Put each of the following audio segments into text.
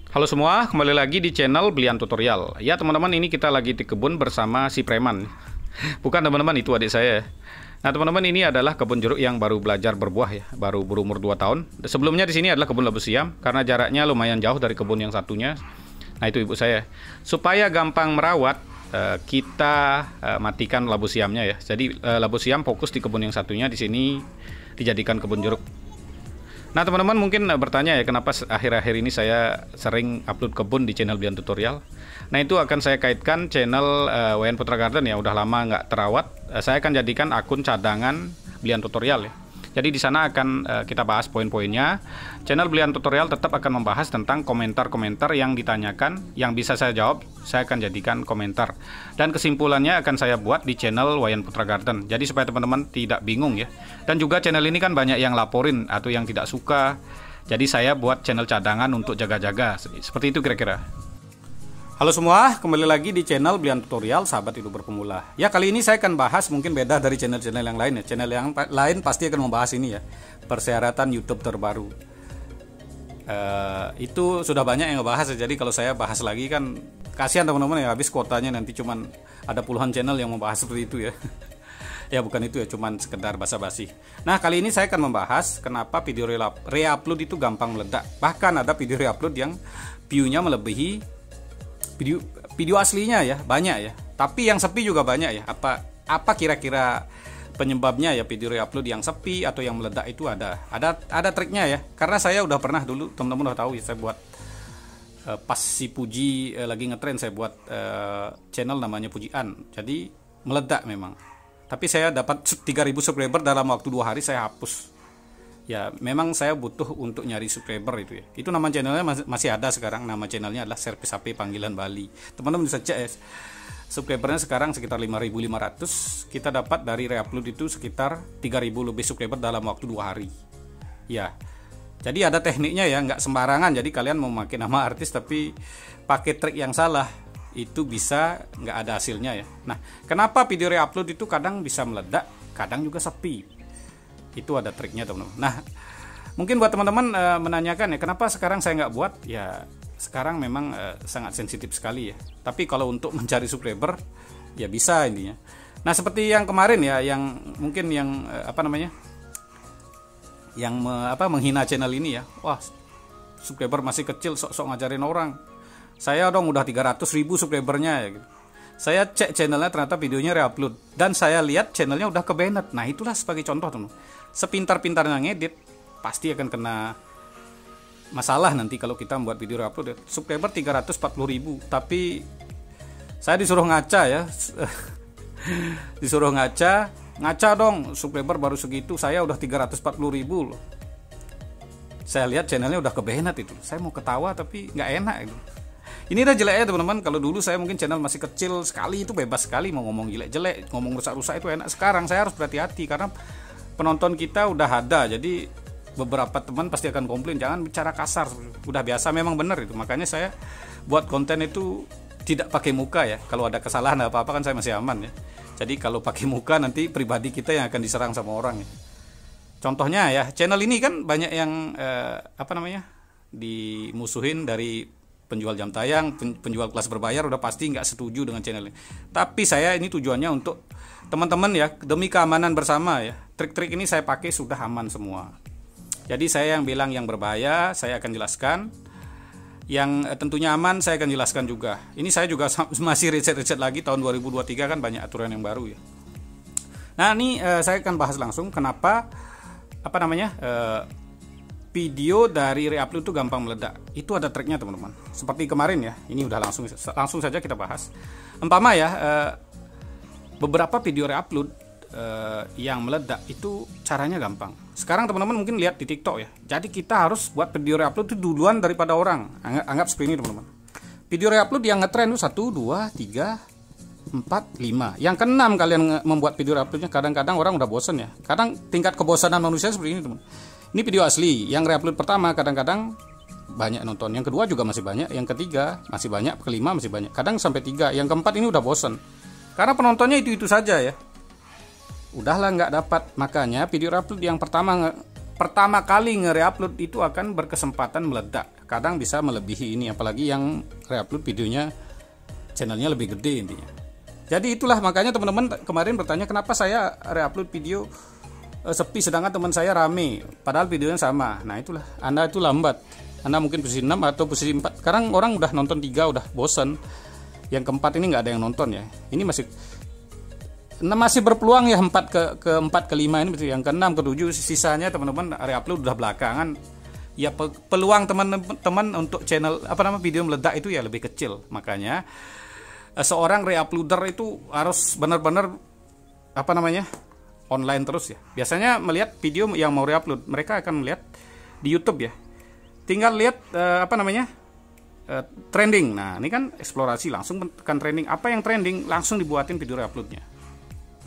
Halo semua, kembali lagi di channel Blian Tutorial. Ya teman-teman, ini kita lagi di kebun bersama si preman. Bukan teman-teman, itu adik saya. Nah teman-teman, ini adalah kebun jeruk yang baru belajar berbuah ya, baru berumur 2 tahun. Sebelumnya di sini adalah kebun labu siam, karena jaraknya lumayan jauh dari kebun yang satunya. Nah itu ibu saya. Supaya gampang merawat, kita matikan labu siamnya ya. Jadi labu siam fokus di kebun yang satunya, di sini dijadikan kebun jeruk. Nah teman-teman mungkin bertanya ya, kenapa akhir-akhir ini saya sering upload kebun di channel Blian Tutorial. Nah itu akan saya kaitkan channel WN Putra Garden ya, udah lama nggak terawat. Saya akan jadikan akun cadangan Blian Tutorial ya. Jadi di sana akan kita bahas poin-poinnya. Channel Blian Tutorial tetap akan membahas tentang komentar-komentar yang ditanyakan, yang bisa saya jawab, saya akan jadikan komentar. Dan kesimpulannya akan saya buat di channel WN Putra Garden. Jadi supaya teman-teman tidak bingung ya. Dan juga channel ini kan banyak yang laporin atau yang tidak suka. Jadi saya buat channel cadangan untuk jaga-jaga. Seperti itu kira-kira. Halo semua, kembali lagi di channel Blian Tutorial, sahabat youtuber pemula. Ya kali ini saya akan bahas mungkin beda dari channel-channel yang lain ya. Channel yang lain pasti akan membahas ini ya, persyaratan YouTube terbaru. Itu sudah banyak yang ngebahas ya. Jadi kalau saya bahas lagi kan kasihan teman-teman ya, habis kuotanya nanti cuman ada puluhan channel yang membahas seperti itu ya. Ya bukan itu ya, cuman sekedar basa-basi. Nah kali ini saya akan membahas kenapa video reupload itu gampang meledak. Bahkan ada video reupload yang view-nya melebihi video aslinya ya, banyak ya. Tapi yang sepi juga banyak ya. Apa kira-kira penyebabnya ya video reupload yang sepi atau yang meledak itu ada triknya ya. Karena saya udah pernah dulu, teman-teman udah tahu ya, saya buat pas si Puji lagi ngetrend, saya buat channel namanya Pujian. Jadi meledak memang. Tapi saya dapat 3000 subscriber dalam waktu 2 hari, saya hapus. Ya memang saya butuh untuk nyari subscriber itu ya. Itu nama channelnya masih ada sekarang. Nama channelnya adalah Servis HP Panggilan Bali. Teman-teman bisa cek ya. Subscribernya sekarang sekitar 5.500. Kita dapat dari reupload itu sekitar 3.000 lebih subscriber dalam waktu 2 hari. Ya. Jadi ada tekniknya ya, nggak sembarangan. Jadi kalian mau pakai nama artis tapi pakai trik yang salah, itu bisa nggak ada hasilnya ya. Nah, kenapa video reupload itu kadang bisa meledak, kadang juga sepi? Itu ada triknya teman-teman. Nah mungkin buat teman-teman menanyakan ya, kenapa sekarang saya nggak buat ya. Sekarang memang sangat sensitif sekali ya. Tapi kalau untuk mencari subscriber ya bisa intinya. Nah seperti yang kemarin ya, yang mungkin yang yang menghina channel ini ya. Wah subscriber masih kecil, sok-sok ngajarin orang. Saya dong udah 300.000 subscribernya ya gitu. Saya cek channelnya, ternyata videonya reupload. Dan saya lihat channelnya udah ke-banned. Nah itulah sebagai contoh teman. Sepintar-pintarnya ngedit, pasti akan kena masalah nanti kalau kita membuat video reupload. Subscriber 340.000, tapi saya disuruh ngaca ya. Disuruh ngaca dong, subscriber baru segitu, saya udah 340.000 loh. Saya lihat channelnya udah ke-banned itu. Saya mau ketawa tapi nggak enak gitu. Ini udah jeleknya teman-teman. Kalau dulu saya mungkin channel masih kecil sekali, itu bebas sekali mau ngomong jelek-jelek, ngomong rusak-rusak itu enak. Sekarang saya harus berhati-hati karena penonton kita udah ada. Jadi beberapa teman pasti akan komplain, jangan bicara kasar. Udah biasa memang benar itu. Makanya saya buat konten itu tidak pakai muka ya. Kalau ada kesalahan apa-apa kan saya masih aman ya. Jadi kalau pakai muka nanti pribadi kita yang akan diserang sama orang ya. Contohnya ya, channel ini kan banyak yang dimusuhin dari penjual jam tayang, penjual kelas berbayar, udah pasti nggak setuju dengan channel ini. Tapi saya ini tujuannya untuk teman-teman ya, demi keamanan bersama ya. Trik-trik ini saya pakai sudah aman semua. Jadi saya yang bilang yang berbahaya saya akan jelaskan, yang tentunya aman saya akan jelaskan juga. Ini saya juga masih riset-riset lagi, tahun 2023 kan banyak aturan yang baru ya. Nah ini saya akan bahas langsung kenapa video dari reupload itu gampang meledak. Itu ada triknya teman-teman. Seperti kemarin ya, ini udah langsung saja kita bahas. Umpama ya, beberapa video reupload yang meledak itu caranya gampang. Sekarang teman-teman mungkin lihat di TikTok ya. Jadi kita harus buat video reupload itu duluan daripada orang. Anggap seperti ini teman-teman. Video reupload yang ngetrend itu 1, 2, 3, 4, 5. Yang ke-6 kalian membuat video reuploadnya, kadang-kadang orang udah bosen ya. Kadang tingkat kebosanan manusia seperti ini teman. Ini video asli, yang reupload pertama kadang-kadang banyak nonton, yang kedua juga masih banyak, yang ketiga masih banyak, kelima masih banyak, kadang sampai 3, yang keempat ini udah bosen karena penontonnya itu saja ya. Udahlah nggak dapat, makanya video reupload yang pertama pertama kali nge-reupload itu akan berkesempatan meledak. Kadang bisa melebihi ini, apalagi yang reupload videonya channelnya lebih gede intinya. Jadi itulah makanya teman-teman kemarin bertanya kenapa saya reupload video sepi sedangkan teman saya rame, padahal videonya sama. Nah itulah, Anda itu lambat. Anda mungkin posisi 6 atau posisi 4. Sekarang orang udah nonton 3 udah bosen. Yang keempat ini nggak ada yang nonton ya. Ini masih berpeluang ya, 4 ke 4 ke 5 ini, yang ke 6 ke 7 sisanya teman-teman reupload udah belakangan. Ya peluang teman-teman untuk channel video meledak itu ya lebih kecil. Makanya seorang reuploader itu harus benar-benar online terus ya. Biasanya melihat video yang mau reupload, mereka akan melihat di YouTube ya. Tinggal lihat trending. Nah, ini kan eksplorasi, langsung tekan trending. Apa yang trending langsung dibuatin video reuploadnya.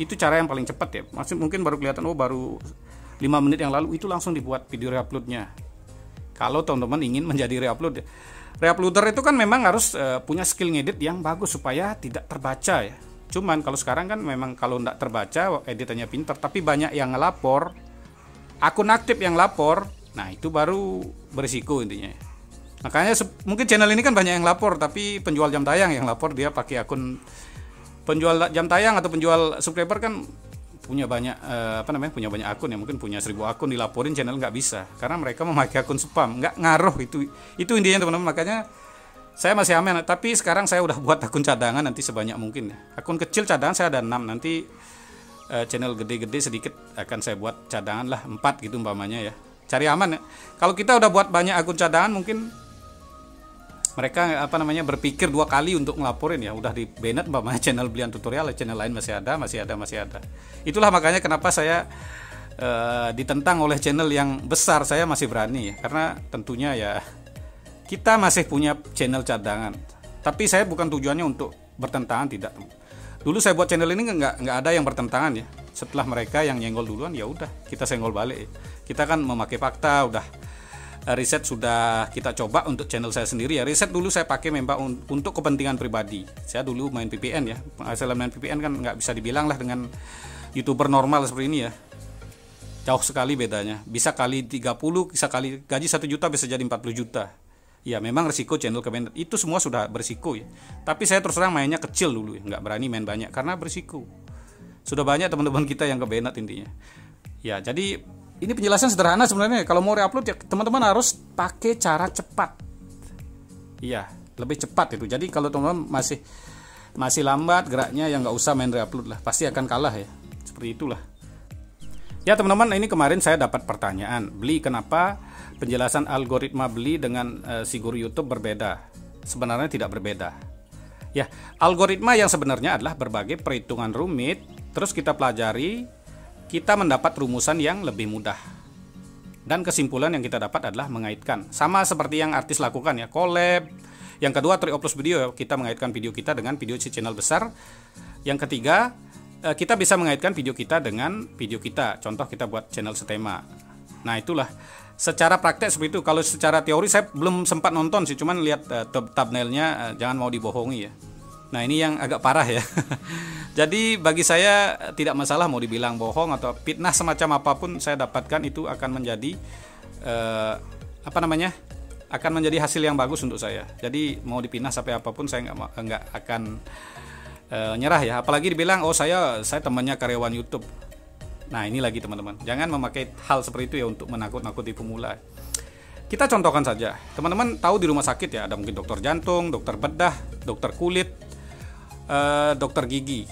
Itu cara yang paling cepat ya. Masih mungkin baru kelihatan baru 5 menit yang lalu itu langsung dibuat video reuploadnya. Kalau teman-teman ingin menjadi reuploader itu kan memang harus punya skill ngedit yang bagus supaya tidak terbaca ya. Cuman kalau sekarang kan memang kalau tidak terbaca editannya pintar, tapi banyak yang ngelapor, akun aktif yang lapor, nah itu baru berisiko intinya. Makanya mungkin channel ini kan banyak yang lapor, tapi penjual jam tayang yang lapor dia pakai akun penjual jam tayang atau penjual subscriber kan punya banyak punya banyak akun ya, mungkin punya 1000 akun, dilaporin channel nggak bisa karena mereka memakai akun spam. Nggak ngaruh itu intinya teman-teman. Makanya saya masih aman, tapi sekarang saya udah buat akun cadangan nanti sebanyak mungkin ya. Akun kecil cadangan saya ada 6, nanti channel gede-gede sedikit akan saya buat cadangan lah 4 gitu umpamanya ya. Cari aman ya. Kalau kita udah buat banyak akun cadangan mungkin mereka berpikir 2 kali untuk ngelaporin ya, udah di banned umpamanya channel Blian Tutorial, channel lain masih ada. Itulah makanya kenapa saya ditentang oleh channel yang besar, saya masih berani ya, karena tentunya ya kita masih punya channel cadangan. Tapi saya bukan tujuannya untuk bertentangan, tidak. Dulu saya buat channel ini nggak ada yang bertentangan ya. Setelah mereka yang nyenggol duluan ya udah kita senggol balik. Kita kan memakai fakta, udah riset sudah kita coba untuk channel saya sendiri ya. Riset dulu saya pakai memang untuk kepentingan pribadi. Saya dulu main VPN ya. Penghasilan main VPN kan nggak bisa dibilang lah dengan YouTuber normal seperti ini ya. Jauh sekali bedanya. Bisa kali 30, bisa kali gaji 1 juta bisa jadi 40 juta. Ya memang resiko channel ke-banned. Itu semua sudah berisiko ya. Tapi saya terus terang mainnya kecil dulu ya. Nggak berani main banyak karena berisiko. Sudah banyak teman-teman kita yang ke-banned intinya. Ya jadi ini penjelasan sederhana sebenarnya. Kalau mau reupload ya teman-teman harus pakai cara cepat. Iya, lebih cepat itu. Jadi kalau teman-teman masih lambat geraknya ya nggak usah main reupload lah. Pasti akan kalah ya. Seperti itulah. Ya teman-teman, ini kemarin saya dapat pertanyaan. Kenapa penjelasan algoritma beli dengan si guru YouTube berbeda? Sebenarnya tidak berbeda. Ya, algoritma yang sebenarnya adalah berbagai perhitungan rumit. Terus kita pelajari, kita mendapat rumusan yang lebih mudah. Dan kesimpulan yang kita dapat adalah mengaitkan. Sama seperti yang artis lakukan ya, collab. Yang kedua, tri-upload video, kita mengaitkan video kita dengan video si channel besar. Yang ketiga, kita bisa mengaitkan video kita dengan video kita. Contoh kita buat channel setema. Nah itulah, secara praktek seperti itu. Kalau secara teori saya belum sempat nonton sih, cuman lihat thumbnailnya, jangan mau dibohongi ya. Nah ini yang agak parah ya. Jadi bagi saya tidak masalah mau dibilang bohong atau fitnah semacam apapun saya dapatkan itu akan menjadi akan menjadi hasil yang bagus untuk saya. Jadi mau dipinah sampai apapun saya nggak akan nyerah ya. Apalagi dibilang saya temannya karyawan YouTube. Nah ini lagi teman-teman, jangan memakai hal seperti itu ya untuk menakut-nakuti pemula. Kita contohkan saja, teman-teman tahu di rumah sakit ya ada mungkin dokter jantung, dokter bedah, dokter kulit, dokter gigi.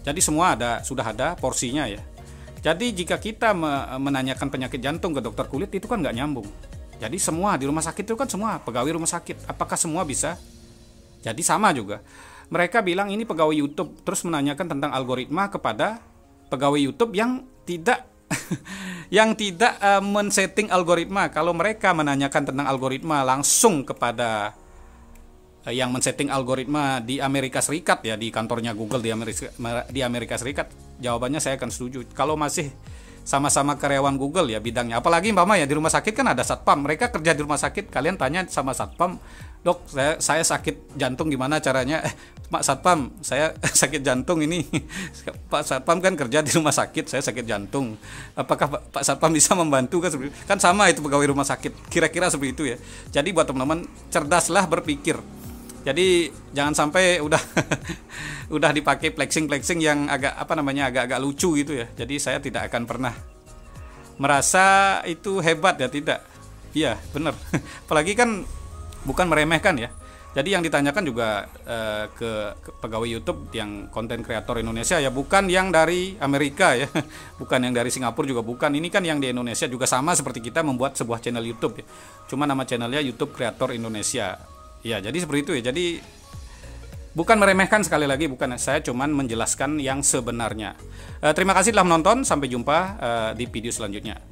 Jadi semua sudah ada porsinya ya. Jadi jika kita menanyakan penyakit jantung ke dokter kulit itu kan nggak nyambung. Jadi semua di rumah sakit itu kan semua pegawai rumah sakit. Apakah semua bisa? Jadi sama juga. Mereka bilang ini pegawai YouTube, terus menanyakan tentang algoritma kepada pegawai YouTube yang tidak men-setting algoritma. Kalau mereka menanyakan tentang algoritma langsung kepada yang men-setting algoritma di Amerika Serikat ya, di kantornya Google di Amerika Serikat, jawabannya saya akan setuju. Kalau masih sama-sama karyawan Google ya bidangnya, apalagi ya di rumah sakit kan ada satpam, mereka kerja di rumah sakit, kalian tanya sama satpam Dok, saya sakit jantung, gimana caranya? Pak Satpam, saya sakit jantung ini. Pak Satpam kan kerja di rumah sakit, saya sakit jantung. Apakah Pak Satpam bisa membantu kan seperti itu? Kan sama itu pegawai rumah sakit. Kira-kira seperti itu ya. Jadi buat teman-teman, cerdaslah berpikir. Jadi jangan sampai udah udah dipakai flexing yang agak-agak lucu gitu ya. Jadi saya tidak akan pernah merasa itu hebat ya, tidak. Iya, benar. Apalagi kan bukan meremehkan ya. Jadi yang ditanyakan juga ke pegawai YouTube yang konten kreator Indonesia ya, bukan yang dari Amerika ya, bukan yang dari Singapura juga bukan. Ini kan yang di Indonesia juga sama seperti kita membuat sebuah channel YouTube ya. Cuma nama channelnya YouTube Kreator Indonesia. Ya, jadi seperti itu ya. Jadi bukan meremehkan, sekali lagi bukan. Saya cuman menjelaskan yang sebenarnya. Terima kasih telah menonton. Sampai jumpa di video selanjutnya.